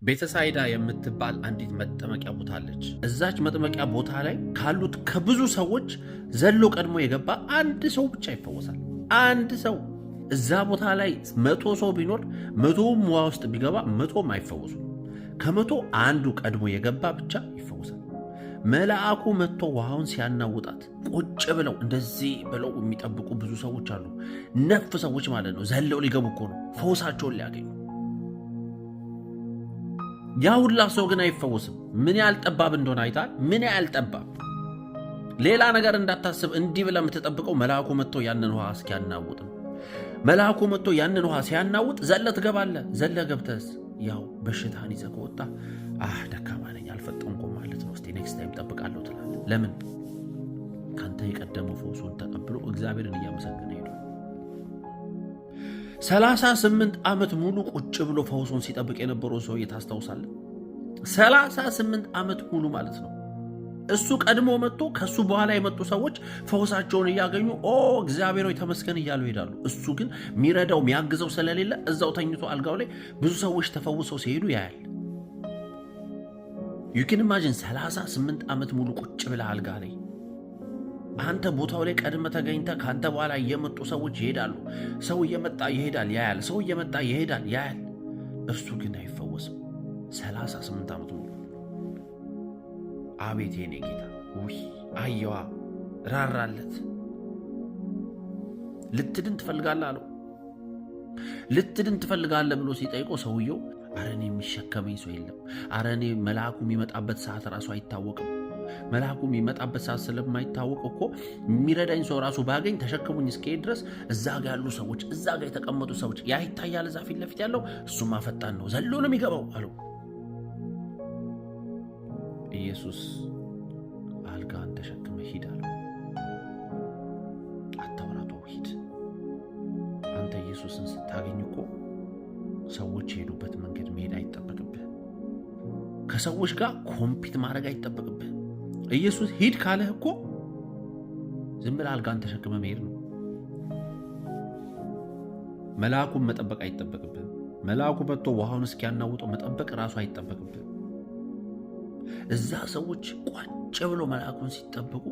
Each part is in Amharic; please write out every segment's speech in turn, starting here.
ቤተሳይዳ የምትባል አንዲት መጠመቂያ ቦታ አለች። እዛች መጠመቂያ ቦታ ላይ ካሉት ከብዙ ሰዎች ዘሎ ቀድሞ የገባ አንድ ሰው ብቻ ይፈወሳል። አንድ ሰው እዛ ቦታ ላይ 100 ሰው ቢኖር 100ም ውሃ ውስጥ ቢገባ 100ም አይፈወሱም። ከ100 አንዱ ቀድሞ የገባ ብቻ ይፈወሳል። መልአኩ መጥቶ ውሃውን ሲያናውጣት ቁጭ ብለው እንደዚህ ብለው የሚጠብቁ ብዙ ሰዎች አሉ። ነፍ ሰዎች ማለት ነው። ዘለው ሊገቡ እኮ ነው ፈውሳቸውን ሊያገኙ። ያ ሁላ ሰው ግን አይፈወስም። ምን ያህል ጠባብ እንደሆነ አይታል። ምን ያህል ጠባብ። ሌላ ነገር እንዳታስብ እንዲህ ብለህ የምትጠብቀው መልአኩ መጥቶ ያንን ውሃ እስኪያናውጥ ነው። መልአኩ መጥቶ ያንን ውሃ ሲያናውጥ ዘለ ትገባለህ። ዘለ ገብተስ ያው በሽታን ይዘህ ከወጣ ደካማ ነኝ አልፈጠንኩም ማለት ነው። እስቲ ኔክስት ታይም ጠብቃለሁ ትላለህ። ለምን? ካንተ የቀደመው ፈውሱን ተቀብሎ እግዚአብሔርን እያመሰገነ ሄዷል። 38 ዓመት ሙሉ ቁጭ ብሎ ፈውሱን ሲጠብቅ የነበረው ሰው ታስታውሳለህ? 38 ዓመት ሙሉ ማለት ነው። እሱ ቀድሞ መጥቶ ከሱ በኋላ የመጡ ሰዎች ፈውሳቸውን እያገኙ እግዚአብሔር ሆይ ተመስገን እያሉ ይሄዳሉ። እሱ ግን የሚረዳው የሚያግዘው ስለሌለ እዛው ተኝቶ አልጋው ላይ ብዙ ሰዎች ተፈውሰው ሲሄዱ ያያል። ዩኪን ኢማጂን 38 ዓመት ሙሉ ቁጭ ብለህ አልጋ ላይ አንተ ቦታው ላይ ቀድመ ተገኝተ ካንተ በኋላ የመጡ ሰዎች ይሄዳሉ። ሰው እየመጣ ይሄዳል ያያል። ሰው እየመጣ ይሄዳል ያያል። እርሱ ግን አይፈወስም 38 ዓመት ሙሉ። አቤት የኔ ጌታ! አየዋ፣ ራራለት። ልትድን ትፈልጋለህ አለው። ልትድን ትፈልጋለህ ብሎ ሲጠይቀው ሰውየው አረኔ የሚሸከመኝ ሰው የለም። አረኔ መልአኩ የሚመጣበት ሰዓት ራሱ አይታወቅም። መልአኩ የሚመጣበት ሰዓት ስለማይታወቅ እኮ የሚረዳኝ ሰው ራሱ ባገኝ ተሸክሙኝ እስከሄድ ድረስ እዛ ጋ ያሉ ሰዎች፣ እዛ ጋ የተቀመጡ ሰዎች ያ ይታያል። እዛ ፊት ለፊት ያለው እሱማ ፈጣን ነው፣ ዘሎ ነው የሚገባው አለው። ኢየሱስ አልጋን ተሸክመ ሂድ አለው። አታውራቶ ሂድ። አንተ ኢየሱስን ስታገኝ እኮ ሰዎች የሄዱበት መንገድ መሄድ አይጠበቅብህ። ከሰዎች ጋር ኮምፒት ማድረግ አይጠበቅብህ። ኢየሱስ ሂድ ካለህ እኮ ዝም ብለህ አልጋን ተሸክመ መሄድ ነው። መልአኩን መጠበቅ አይጠበቅብህ። መልአኩ መጥቶ ውሃውን እስኪያናውጠው መጠበቅ ራሱ አይጠበቅብህ። እዛ ሰዎች ቋጭ ብሎ መልአኩን ሲጠብቁ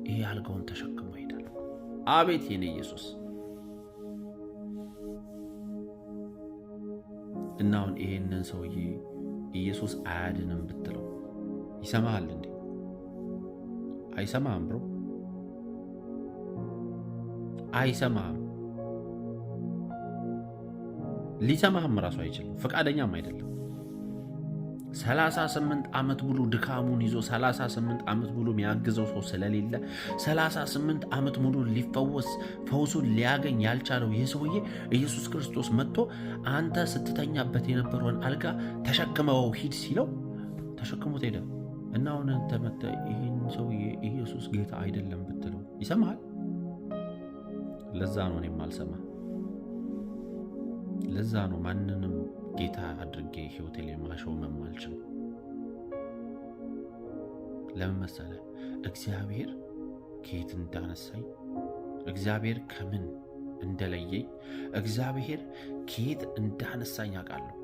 ይሄ አልጋውን ተሸክሞ ይሄዳል። አቤት የኔ ኢየሱስ! እና አሁን ይሄንን ሰውዬ ኢየሱስ አያድንም ብትለው ይሰማሃል እንዴ? አይሰማህም ብሮ፣ አይሰማህም። ሊሰማህም ራሱ አይችልም፣ ፈቃደኛም አይደለም። 38 ዓመት ሙሉ ድካሙን ይዞ 38 ዓመት ሙሉ የሚያግዘው ሰው ስለሌለ 38 ዓመት ሙሉ ሊፈወስ ፈውሱን ሊያገኝ ያልቻለው ይህ ሰውዬ ኢየሱስ ክርስቶስ መጥቶ አንተ ስትተኛበት የነበረውን አልጋ ተሸክመው ሂድ ሲለው ተሸክሞት ሄደ። እና አሁን አንተ መጥተህ ይህን ሰውዬ ኢየሱስ ጌታ አይደለም ብትለው ይሰማሃል? ለዛ ነው እኔም አልሰማህ። ለዛ ነው ማንንም ጌታ አድርጌ ሕይወቴ ላይ ማሾምም አልችልም። ለምን መሰለህ? እግዚአብሔር ከየት እንዳነሳኝ፣ እግዚአብሔር ከምን እንደለየኝ፣ እግዚአብሔር ከየት እንዳነሳኝ አውቃለሁ።